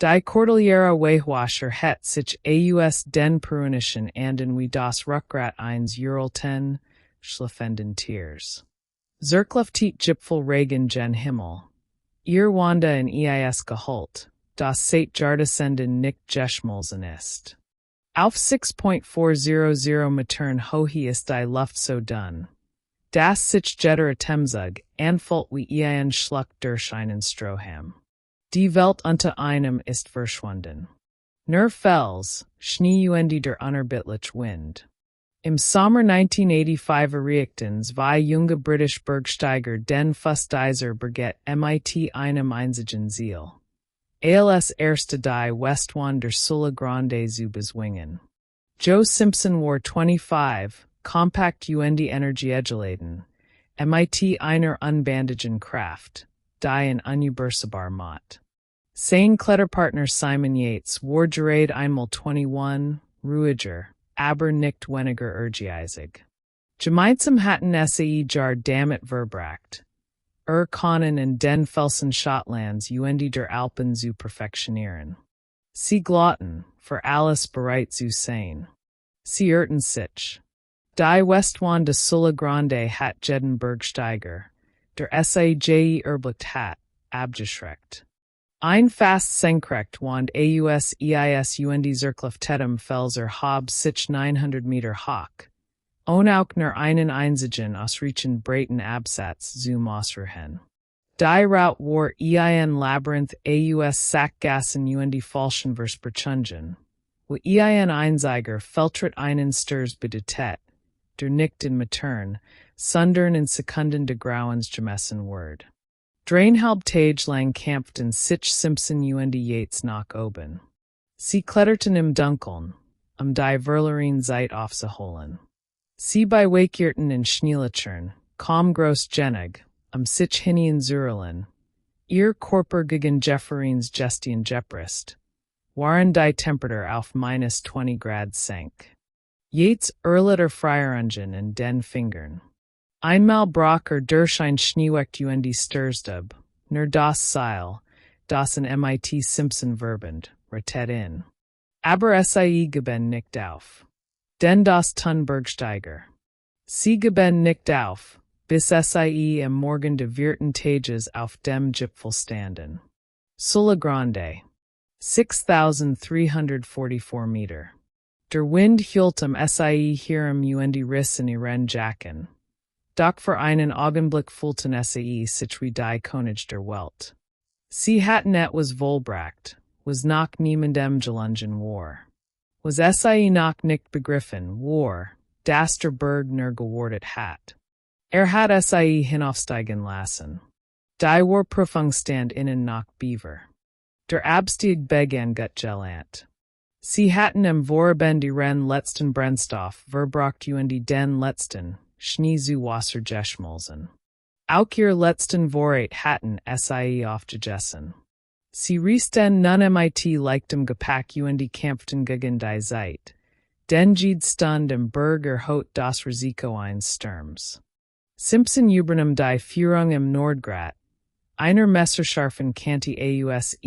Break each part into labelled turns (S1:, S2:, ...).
S1: Die Cordillera Wehwasher het sich aus den peruanischen Anden wie das Rückgrat eines Ural-10 schlafenden Tiers. Zerkluftet Gipfel Regen gen Himmel. Ihr Wanda in Eis Gehalt, das seit Jardesenden nicht geschmolzen ist. Auf 6.400 Metern Höhe ist die Luft so dünn. Das sich jetter Atemzug, anfällt wie ein Schluck durch einen Strohhalm. Die Welt unter einem ist verschwunden. Nur Fels, Schnee der unerbittlich Wind. Im Sommer 1985 erregten zwei junge britische Bergsteiger den Fust dieser Berget mit einem einzigen Seil. Als erste die Westwand der Siula Grande zu bezwingen. Joe Simpson war 25, compact energiegeladen, mit einer unbandigen Kraft, die in unübersebar Mott. Sein Kletterpartner Simon Yates war gerade einmal 21, ruhiger, aber nicht weniger ehrgeizig. Gemeinsam hatten sie jar damit verbracht. Konnen in den Felsen Schottlands der Alpen zu perfektionieren. Sie glotten, für alles bereit zu sein. Sie irrten sich. Die Westwand der Siula Grande hat jeden Bergsteiger, der sie erblickt hat, abgeschreckt. Ein fast senkrecht Wand aus zerkluftetem Felser hab sich 900 Meter hoch. Auch nur einen einzigen ausreichend breiten Absatz zum Ausruhen. Die Route war ein Labyrinth aus Sackgassen falschen Versprechungen, wo ein einziger Feltritt einen Sturs bedeutet, der nicht in Metern, sondern in Sekunden de Grauens gemessen wird. Dreieinhalb Tage lang kämpften sich Simpson Yates nach oben. Sie kletterten im Dunkeln, die Verlerin Zeit aufzuholen. Sie bewegten in Schneelechern, kaum großgenig, sich hinien zurlen. Ihr Körper gegen Jefferins Gestien gepresst, waren die Temperatur auf -20 Grad sank. Yates erlitt Freierungen in den Fingern. Einmal brach durch ein Schneewecht Sturstub, nur das Seil, das in mit Simpson verband, rettet in. Aber sie geben nicht auf. Denn das tun Bergsteiger. Sie geben nicht auf, bis sie am Morgen de vierten Tages auf dem Gipfel standen. Siula Grande. 6,344 Meter. Der Wind hielt sie hierem Riss in ihren Jacken. Doch für einen Augenblick fühlten sie sich wie die König der Welt. Sie hatten etwas vollbracht, was nach niemandem gelungen war. Was sie noch nicht begriffen war, dass der Berg nur gewordet hat. Hat sie hinaufsteigen lassen. Die war Prüfungsstand innen nach Beaver. Der Abstieg begann gut gelernt. Sie hatten im Vorabend ihren letzten Brennstoff verbracht den letzten, Schnee zu Wasser geschmolzen. Auch ihr letzten Vorrat hatten sie aufgegessen. Sie reisten nun mit leichtem Gepäck kämpften gegen die Zeit. Den Jed stund im Berg erhot das Risiko eines Sturms. Simpson übernahm die Führung im Nordgrat, einer messerscharfen Kante aus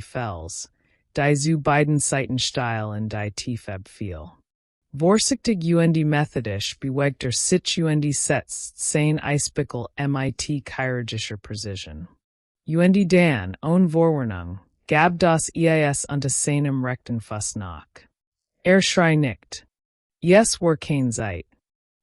S1: Fels, die zu beiden Seiten steil in die Tiefe fiel. Vorsichtig methodisch bewegte sich setzt sein Eisbickel mit chirurgischer Precision. Dan, ohne Vorwarnung, gab das unter seinem rechten Fuß nach. Schrei nicht. Yes war kein Zeit.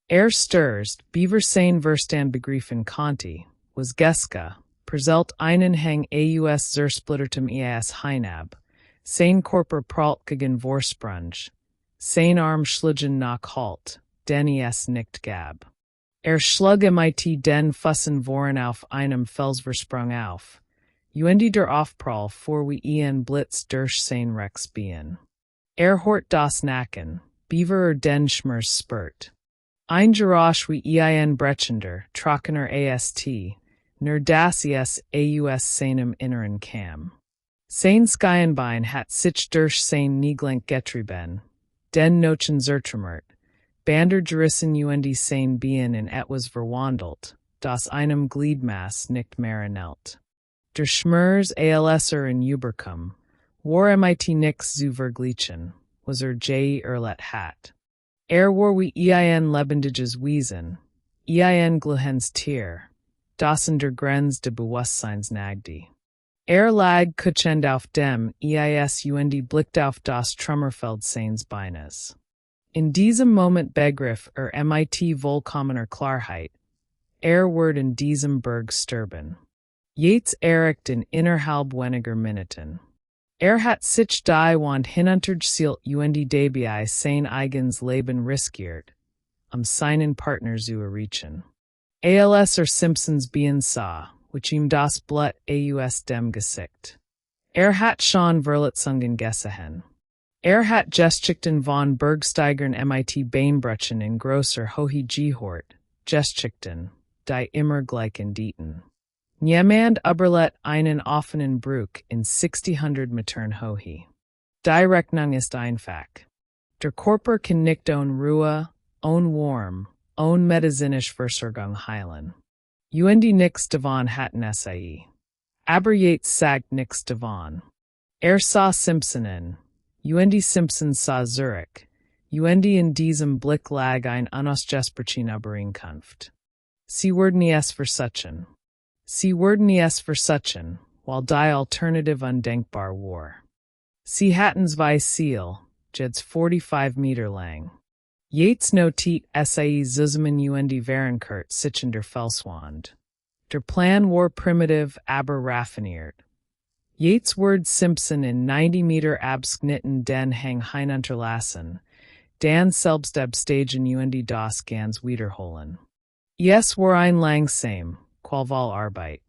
S1: Stürzt, Beaver sein Verstand begriffen konnte, was Geska, preselt einen Hang aus zersplittertem hinab, sein Körper prallt gegen Vorsprung, sein Arm schligen nach Halt, den nicht gab. Schlug mit den Füßen voran auf einem Felsvorsprung auf, der Aufprall vor wie ein Blitz durch sein Rex Bein. Hort das Nacken, Beaver den Schmerz spürt. Ein Geräusch wie ein brechender, trockener Ast, nur das aus seinem Inneren kam. Sein Skyenbein hat sich durch sein Nieglenk getrieben, den Nochen zertrümmert, Bander gerissen sein Bein in etwas verwandelt, das einem Gliedmaß nicht mehr ähnelt. Der Schmerz alser in Überkommen, War mit nix zu vergleichen, was J. Erlet hat. War wie ein lebendiges Wesen, ein gluhens Tier, das in der Grenz de Bewusstseins nagdi. Lag kuchend auf dem, und blickt auf das Trümmerfeld seines Beines. In diesem Moment begriff mit vollkommener Klarheit, wird in diesem Berg sterben. Yates erricht in innerhalb weniger Minuten. Hat sich die Wand hinuntergezielt und dabei sein eigens Leben riskiert, seinen Partner zu erreichen. Als Simpsons bien sah, which ihm das Blut aus dem Gesicht. Hat schon Verletzungen gesehen. Hat Geschichten von Bergsteigern mit Beinbrüchen in grosser Höhe gehört, Geschichten, die immer gleichen dienten. Niemand überlebt einen offenen Bruch in 600 Metern Höhe. Die Rechnung ist einfach. Der Körper kann nicht ohne Ruhe, ohne Warm, ohne medizinische Versorgung heilen. Und nix davon hatten Seil. Aber Yates sagt nix davon. Sah Simpson in. Und Simpson sah Zurich. Und in diesem Blick lag ein unausgesprochen Übereinkunft. Sie wurden es versuchten. Sie wurden es versuchten, while die Alternative undenkbar war. Sie hatten zwei Seil, jeds 45 Meter lang. Yates notiert Seil zusammen und Verenkurt sich in der Felswand. Der Plan war primitiv aber raffiniert. Yates word Simpson in 90 Meter abschnitten den Hang hinunterlassen, dann selbst abstagen und das ganz wiederholen. Es war ein langsam, qualvoll Arbeit.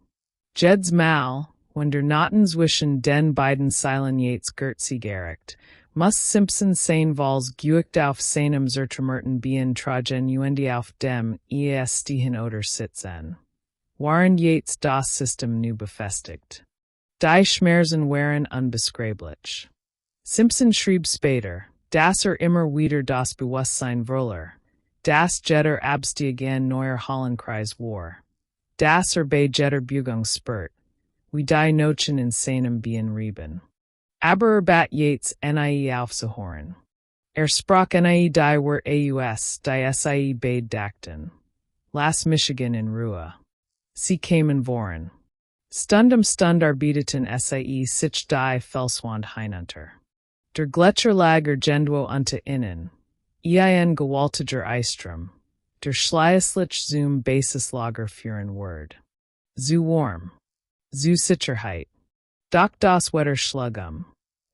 S1: Jeds Mal, wenn der Noten zwischen den beiden Seilen Yates Gertzi gericht, muss Simpson sein Vols geücht auf seinem Zertrümmerten bien tragen und auf dem stehen oder sitzen. Waren Yates das System nu befestigt. Die Schmerzen waren unbeschreiblich. Simpson schrieb später, dass immer wieder das Bewusstsein verlor, dass Jeter abstiegen neuer Hollenkreis war. Das bei Jeter Bugung spurt, wie die Nochen in seinem Bien rieben. Aber bat Yates nie aufzuhören. Sprach nie die Wort aus, die Seil bade dachten. Las Michigan in Ruhe. Sie kamen voran. Stund arbeiteten Seil sich die Felswand hinunter. Der Gletscher lag Gendwo unter innen. Ein gewaltiger Eisstrom. Der Schleißlich zum Basislager führen Word. Zu warm. Zu Sicherheit. Doch das Wetter schlugum.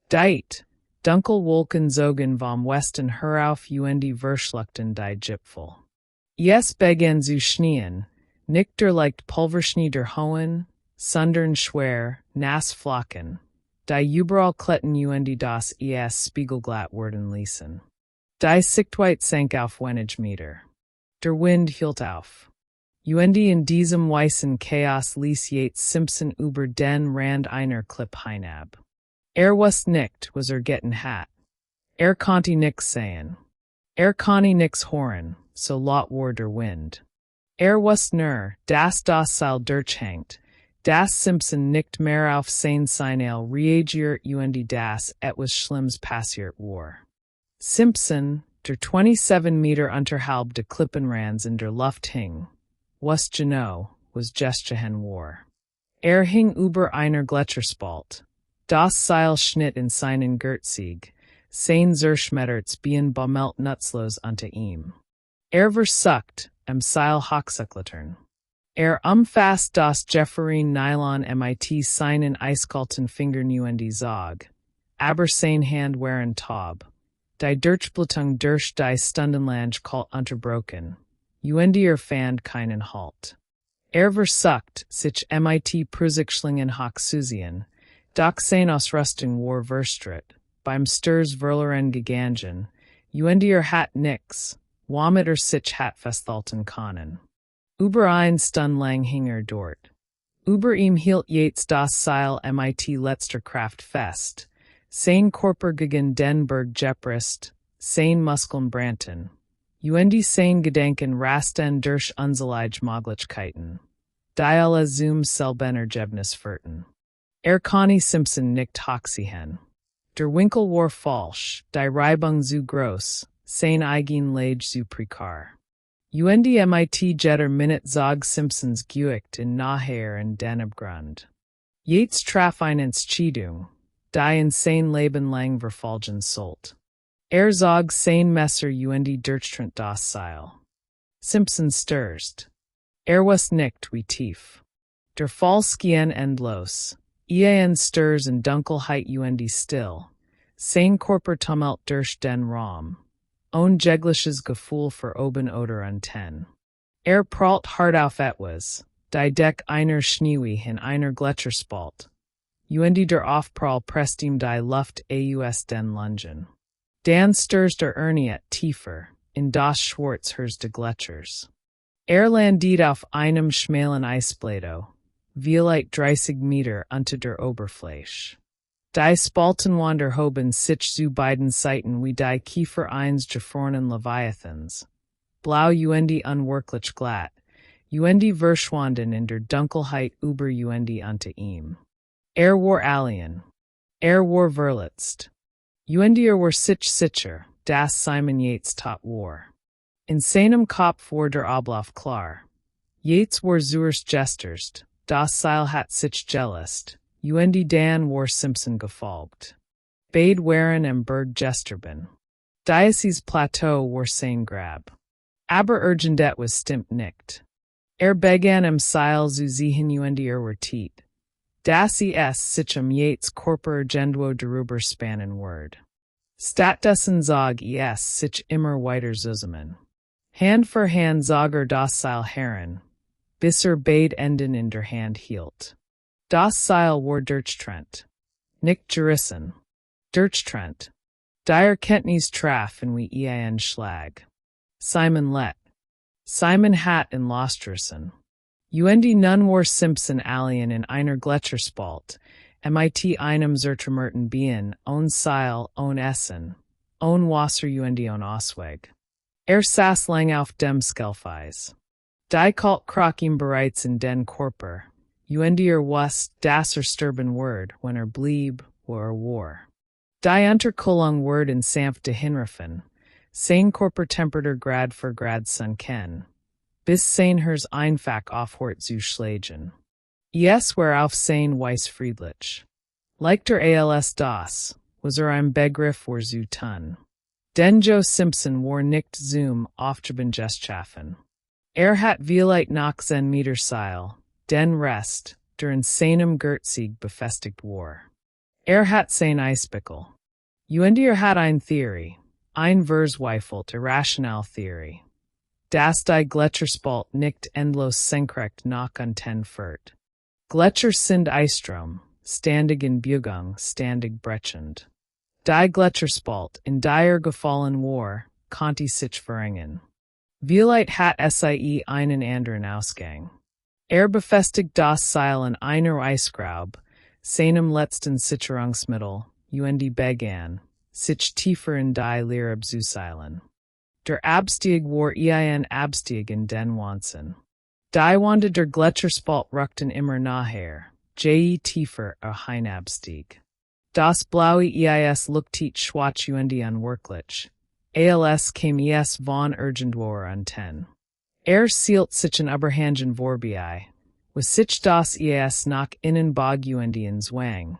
S1: Deit, dunkel Wolken zogen vom Westen herauf und verschluckten die Gipfel. Es begann zu schneien, nicht der leicht Pulverschnee der hohen, sondern schwer, nass Flocken, die überall kletten und das spiegelglatt werden ließen. Die Sichtweite sank auf wenig Meter. Der Wind hielt auf. Und in diesem weißen Chaos ließ Yates Simpson über den Rand einer Klipp hinab. Was nicht, was getten hat. Konnte nix sehen. Konnte nix hören, so laut war der Wind. Was nur, das Seil durchhängt, das Simpson nicht mehr auf sein Signal reagiert und das etwas Schlimmes passiert war. Simpson, der 27 Meter unterhalb de Klippenrands in der Luft hing, was genau, was gestehen war. Hing über einer Gletscherspalt. Das Seil schnitt in seinen Gertzig, sein Zerschmetterts bien baumelt nutzlos unter ihm. Versucht, Seil hochzuklettern. Umfasst das Jefferin Nylon mit seinen eiskalten Fingern und Zog, aber sein Hand waren taub. Die Durchblutung durch die Stundenlange kalt unterbrochen, und fand keinen Halt. Versucht, sich mit Prüsigschlingen hochzusehen, doch sein Ausrüstung war verstritt, beim Sturz verloren gegangen, und hat nix, womit sich hat festhalten können. Über ein Stund lang hing dort. Über ihm hielt Yates das Seil mit letzter Kraft fest, sein Körper gegen den Berg gepresst, sein Muskeln brannten, und sein Gedanken rasten durch unzählige Möglichkeiten, die alle zum selben Ergebnis führten. Konnte Simpson nicht hochsehen. Der Winkel war falsch, die Reibung zu groß, sein eigen Lage zu prekar. UND-MIT jetter Minute zog Simpsons Gewicht in nachher und dann Grund. Yates traf ins Cheidung, die in sein Leben lang verfolgen sollt. Zog sein Messer durchschnitt das Seil. Simpson stürzt. Was nicht wie tief. Der Fall skien endlos. Stirs in Dunkelheit still. Sein Körper tumult durch den Raum. Jegliches Gefühl für oben oder unten. Prallt hart auf etwas. Die Deck einer Schneewi in einer Gletscherspalt. Der Aufprall presst ihm die Luft aus den Lungen. Dan stirs der Ernie tiefer, in das Schwarz de Gletschers. Landet auf einem schmalen Eisplateau, vielleicht 30 Meter unter der Oberfläche. Die Spalten wander hoben sich zu beiden Seiten wie die Kiefer eines gefrorenen Leviathans. Blau unwirklich glatt, verschwanden in der Dunkelheit über unter ihm. War alien. War verletzt. War sich sicher, das Simon Yates tot war. In seinem Kopf war der Ablauf klar. Yates war zuerst gesterst, das Seil hat sich gelöst, dann war Simpson gefolgt. Beide waren am Berg gesterben. Dieses Plateau war sein Grab. Aber was stimmt nicht. Begann am Seil zu sehen war tiet. Das sich Yates Körper irgendwo darüber spannen word. Stattdessen zog sich immer weiter zusammen. Hand für Hand zog das Seil heran, bis beide Enden in der Hand hielt. Das Seil war durchtrennt. Nicht gerissen. Durchtrennt. Die Kenntnis traf in wie Schlag. Simon let. Simon hat in Lostrissen. Nun war Simpson alien in einer Gletscherspalt, mit einem zertrümmerten Bien, Seil, Essen, Wasser Ausweg. Saß lang auf dem Skelfeis. Die kalt krach ihm bereits in den Körper, wusste, dass sterben word, wenn blieb, wo war. Die Unterkühlung word in sanfte Hinriffen, sein Körper temperter Grad für Grad sunken, bis sein Herz einfach aufhört zu schlagen. War auf sein Weiss friedlich. Like der Als das, was ein Begriff war zu tun. Denn Joe Simpson war nicht zum Auftreben geschaffen. Hat vielleicht noch sein Meterseil, den Rest, der in seinem Gertzig befestigt war. Hat sein Eisbickel. Hat ein Theorie, ein verzweifelt irrational Theorie. Das die Gletscherspalt nicht endlos senkrecht nach unten führt. Gletscher sind Eisstrom, standig in Bewegung, standig brechend. Die Gletscherspalt in der gefallen war, konnte sich verringern. Vielleicht hat sie einen anderen Ausgang. Befestigt das Seil in einer Eisgraube, seinem letzten Sicherungsmittel, begann, sich tiefer in die Leere zu seilen. Der Abstieg war Abstieg in den Wahnsinn. Die Wande der Gletscherspalt rückten immer nachher, tiefer ein Abstieg. Das blaue lookte schwach unwirklich. Als kam von irgendwo unten. Zielt sich in Überhangen vorbei, was sich das nach innen bog in Zwang,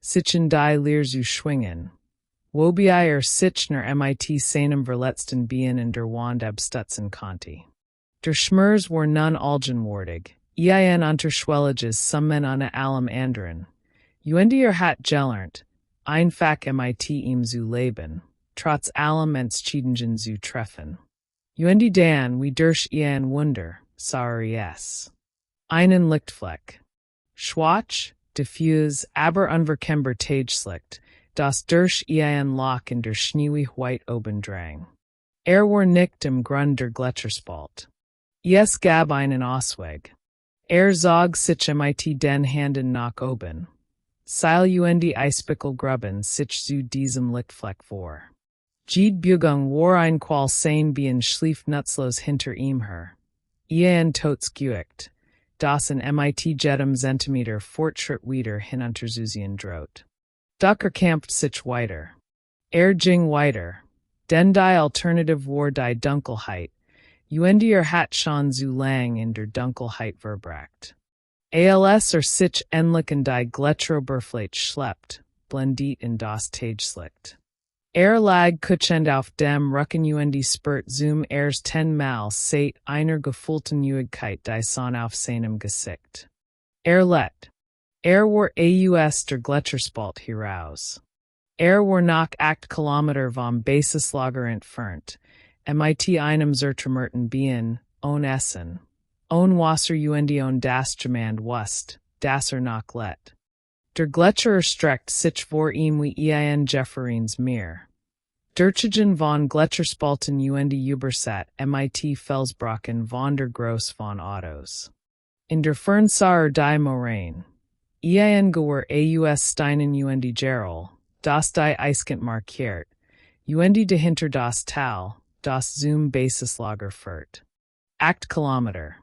S1: sich in die Leere zu schwingen. Wobei sich nach mit seinem verletzten Bien in der Wand abstützen konnte. Der Schmers war nun algenwartig, unterschwelliges summen an allem anderen. Hat gelernt, einfach mit ihm zu leben, trotz allem Entscheidungen zu treffen. Dan wie durch Wunder, sah einen Lichtfleck. Schwach, diffus, aber unverkennbar Tageslicht, das durch Loch in der Schneewi white oben drang. War nicht im Grund der Gletscherspalt. Gab einen Ausweg. Zog sich mit den Handen nach oben. Seil Eisbickel grubben sich zu diesem Lichtfleck vor. Bewegung war ein qual sein Bien schlief nutzlos hinter ihm her. Tots Gewicht, das in mit jedem Zentimeter Fortschritt wieder hinunter zu sehen droht. Ducker camped sich weiter. Jing weiter. Den die Alternative war die Dunkelheit. Uendier hat schon zu lang in der Dunkelheit verbracht. Als sich endlich in die Gletscheroberfläche schleppt, blendet in das Tageslicht. Lag kuchend auf dem Rücken spurt zum 10 Mal seit einer gefühlten Üigkeit die Sonne auf seinem Gesicht. Let. War aus der Gletscherspalt heraus. War nach 8 Kilometer vom Basislager entfernt, mit einem zertrümmerten Bien, ohne Essen, ohne Wasser ohne das Gemand wust, das nach let. Der Gletscher erstreckt sich vor ihm wie ein Jefferins Meer. Durchschnitt von Gletscherspalten übersät mit Felsbrocken von der Groß von Autos. In der Fern sah die Moraine. Gewar aus Steinen Gerol, das die Eiskent markiert, dahinter das Tal, das zum Basislager führt. 8 Kilometer.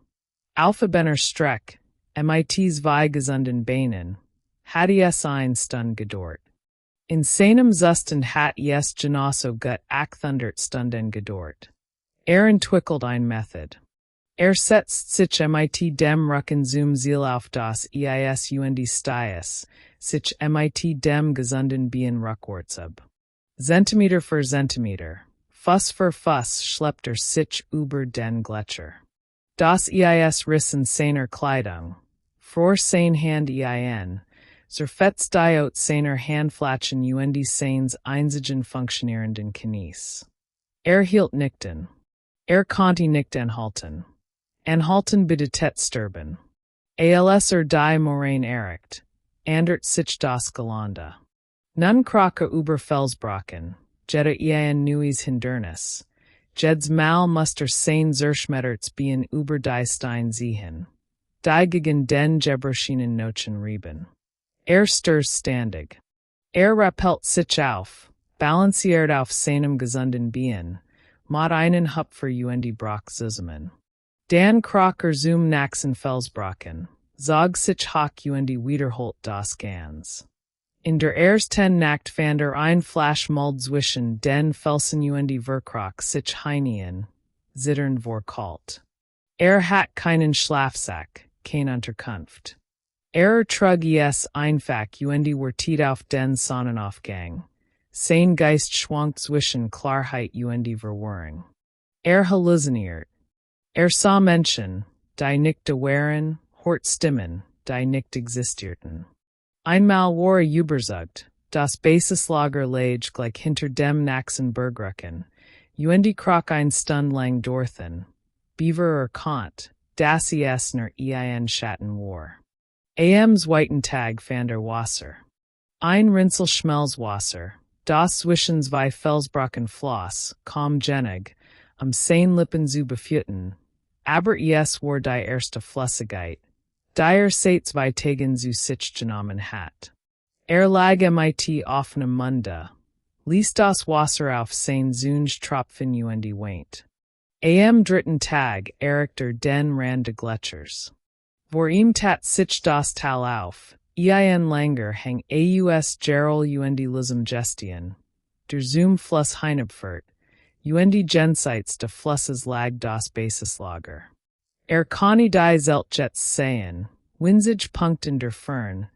S1: Alphabener Streck, mit zwei gesunden Beinen, hat es eine Stunde gedauert. In seinem Zustand hat es genauso gut 800 Stunden gedauert. Entwickelt eine Method. Setzt sich mit dem Rücken zum Seil auf das Eis Sties, sich mit dem gesunden Bien rückwärts ab. Zentimeter für Zentimeter, Fuss für Fuss schleppt sich über den Gletscher. Das Eis rissen seiner Kleidung, vor sein Hand zerfetzt die out seiner Handflächen seines einzigen funktionierenden Knies. Hielt nicht an. Konnte nicht anhalten. Anhalten bedeutet sterben. Als die Moraine erreicht, ändert sich das Gelände. Nun krake über Felsbrocken, jede neues Hindernis. Jeds Mal muster sein zerschmetterts bien über die Stein sehen. Die gegen den Gebroschenen Nochen rieben. Stirs standig. Rappelt sich auf, balanciert auf seinem gesunden Bien, mod einen Hupfer Brock zusammen. Dan Crocker zum Naxen Felsbrocken, zog sich hoch wiederholt das Gans. In der ersten Nacht fand ein Flashmold zwischen den Felsen Verkroch sich hinein, zitternd vor kalt. Hat keinen Schlafsack, keine Unterkunft. Trug es einfach wartet auf den Sonnenaufgang. Sein Geist schwankt zwischen Klarheit Verwirrung. Halluziniert. Sah Menschen, die nicht waren, hört Stimmen, die nicht existierten. Einmal war überzeugt, das Basislager lag gleich hinter dem nächsten Bergrücken, kroch ein Stund lang dorthin, Beaver Kant, das es nur ein Schatten war. Zweiten Tag fand Wasser. Ein Rinsel Schmelzwasser, das zwischen zwei Felsbrocken floss, kaum genig, sein Lippen zu befütten, aber es war die erste Flüssigkeit, die seit 2 Tagen zu sich genommen hat. Lag mit offenem Munde, ließ das Wasser auf sein Tropfen weint. Dritten Tag erreichte den Rand des Gletschers. Vor ihm tat sich das Tal auf, langer hang aus Gerol Lism Gestien, der zum Fluss hinabfährt, jenseits des Flusses lag das Basislager. Konnte die Zeltjets sehen, winzig Punkt in der Fern,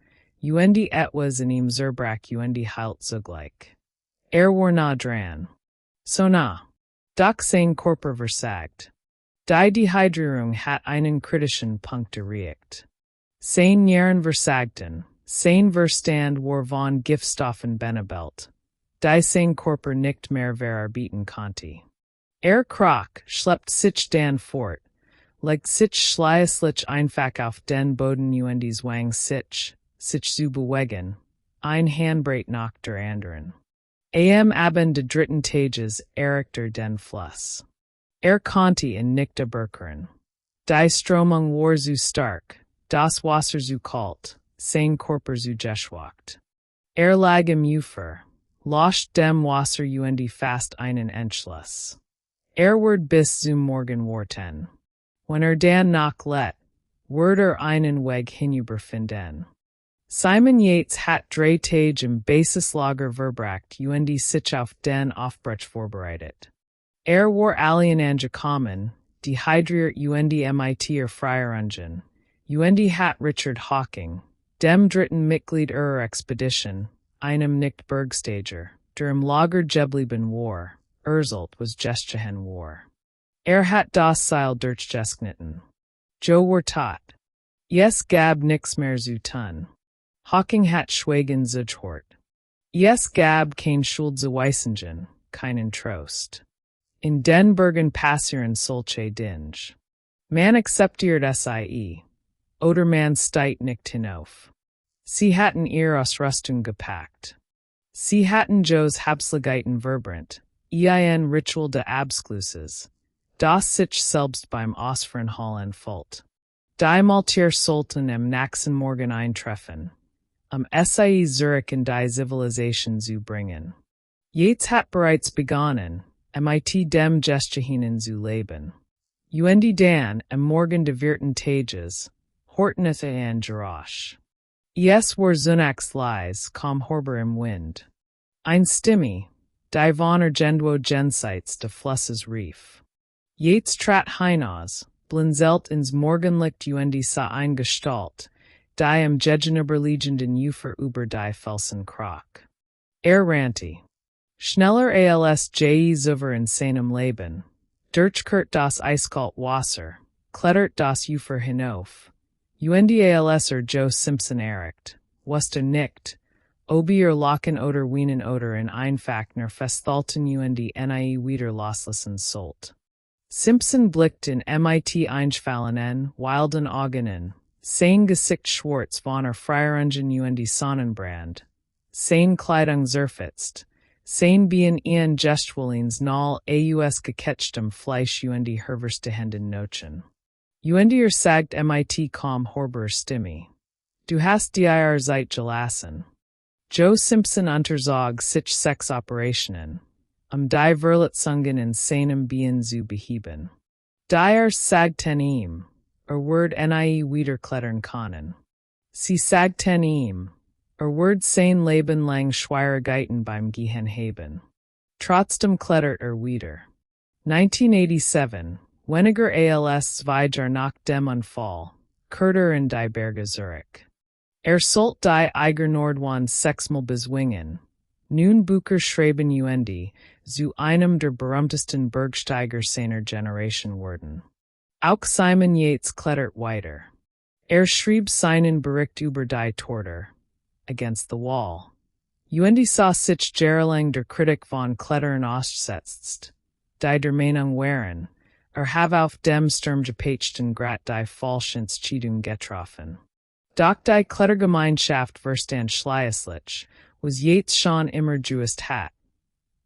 S1: etwas in ihm zerbrach heilt zugleich. War nah dran. So nah. Doch sein Körper versagt. Die Dehydrierung hat einen kritischen Punkt erreicht. Sein Nieren versagten, sein Verstand war von Giftstoffen benebelt. Die sein Körper nicht mehr verarbeiten konnte. Kroch schleppt sich dann fort, legt sich schließlich einfach auf den Boden Wang sich zu bewegen, ein Handbreit nach der anderen. Abend des dritten Tages erreichte den Fluss. Konnte ihn nicht berühren. Die Strömung war zu stark, das Wasser zu kalt, sein Körper zu geschwackt. Lag im Ufer, lost dem Wasser fast einen Entschluss. Ward bis zum Morgen warten. Wenn dann noch let, wird einen Weg hinüberfinden. Simon Yates hat drei Tage im Basislager verbracht und sich auf den Aufbruch vorbereitet. War allen angekommen, dehydriert und mit Freierungen, und hat Richard Hawking, dem dritten Mitglied ihrer Expedition, einem nicht Bergsteiger, der im Lager geblieben war, erzählt was geschehen war. Hat das Seil durchgeschnitten. Joe war tot. Es gab nix mehr zu tun. Hawking hat schweigen zugehört. Es gab kein Schuld zu weisungen, keinen Trost. In den Bergen passieren solche Dinge. Man akzeptiert sie, oder man steigt nicht hinauf. Sie hatten ihr Ausrüstung gepackt. Sie hatten Joes Habslichkeiten verbrannt, ein Ritual de Abschlusses, das sich selbst beim Ausführen Hall entfällt. Die Maltier sollten am nächsten Morgen eintreffen, SAE Zurich in die Zivilisation zu bringen. Yates hat bereits begonnen, mit dem Geschehen zu leben. Und dann, am Morgen de vierten Tages, horten es an Geräusch. Es war zunächst leise, kaum hörbar im Wind. Ein Stimme, die von irgendwo jenseits de Flusses rief. Yates trat hinaus, blinzelt ins Morgenlicht und sah eine Gestalt, die am gegenüberliegenden Ufer über die Felsen kroch. Rannte. Schneller als Ufer in seinem Leben. Durchquert das eiskalt Wasser, klettert das Ufer hinauf. Und als Joe Simpson erreicht, wusste nicht, ob Locken oder Wienen oder in Einfachner festhalten und nie wieder loslassen sollt. Simpson blickt in mit eingefallenen, wilden Augen, sein Gesicht schwarz von Freierungen und Sonnenbrand, sein Kleidung zerfetzt, sein Bein ian Gestualins nall aus geketchtem Fleisch und herverste Händen nochen. Und sagt mit kaum hörbar Stimme. Du hast dir Zeit gelassen. Joe Simpson unterzog sich Sexoperationen, die Verletzungen in seinem Bein zu beheben. Die sagten ihm, wird nie wiederklettern können. Sie sagten ihm, wird sein Leben lang Schwierigkeiten beim Gehen haben. Trotzdem klettert wieder. 1987, weniger als 2 Jahre nach dem Unfall, kehrte in die Berge Zurich. Sollt die Eiger Nordwand sechsmal bezwingen, nun Bucher schreiben und zu einem der berühmtesten Bergsteiger seiner Generation worden. Auch Simon Yates klettert weiter. Schrieb seinen Bericht über die Tortur, Against the Wall. Und sah sich jahrelang der Kritik von Klettern ausgesetzt, die der Meinung waren, have auf dem Sturm gepeitschten Grat die Falschentscheidung getroffen. Doch die Klettergemeinschaft verstand schließlich, was Yates schon immer gewusst hat.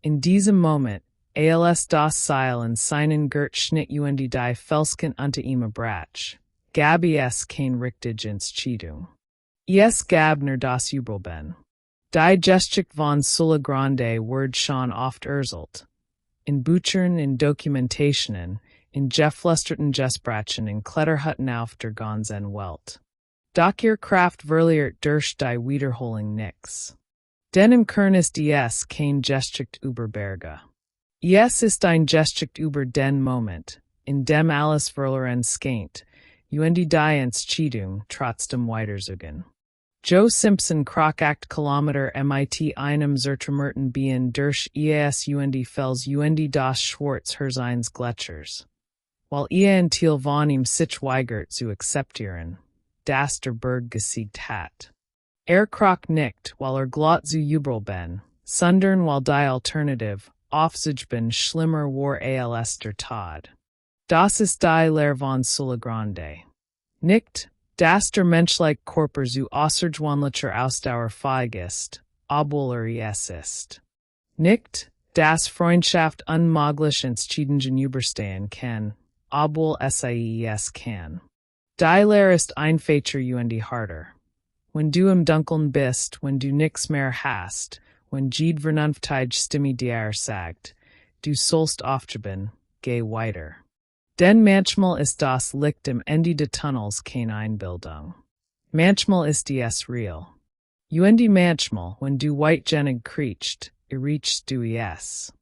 S1: In diesem Moment, als das Seil in seinen Gurt schnitt und die Felsken unter ihm brach, gab es kein richtige Entscheidung. Es gab nur das Überleben. Die Geschichte von Siula Grande wurde schon oft erzählt. In Büchern, in Dokumentationen, in geflüsterten Gesprächen, in Kletterhütten auf der ganzen Welt. Doch ihr Kraft verliert durch die Wiederholung nix. Denn im Kern ist es kein Geschichte über Berge. Es ist ein Geschichte über den Moment, in dem alles verloren scheint, und die Entscheidung trotzdem weiterzugen. Joe Simpson kroch 8 Kilometer mit einem zertrümmerten Bein durch es und Fels und das Schwarz Herseins Gletschers. Weil ein Teil von ihm sich weigert zu akzeptieren, dass der Berg gesiegt hat. Kroch nicht, weil glott zu Überleben, sondern weil die Alternative, aufzugsben schlimmer war als der Tod. Das ist die Lehre von Siula Grande. Nicht, dass der menschliche Körper zu außergewöhnlicher Ausdauer fähig ist, obwohl es ist. Nicht, dass Freundschaft unmöglich Entscheidungen überstehen kann, obwohl es kann. Die Lehre ist einfacher und harter. Wenn du im Dunkeln bist, wenn du nix mehr hast, wenn jede vernünftige Stimme dir sagt, du sollst aufgeben, geh weiter. Denn manchmal ist das Licht im Ende des Tunnels keine Einbildung. Manchmal ist es real. Und manchmal, wenn du white jenig kriecht, reachst du es.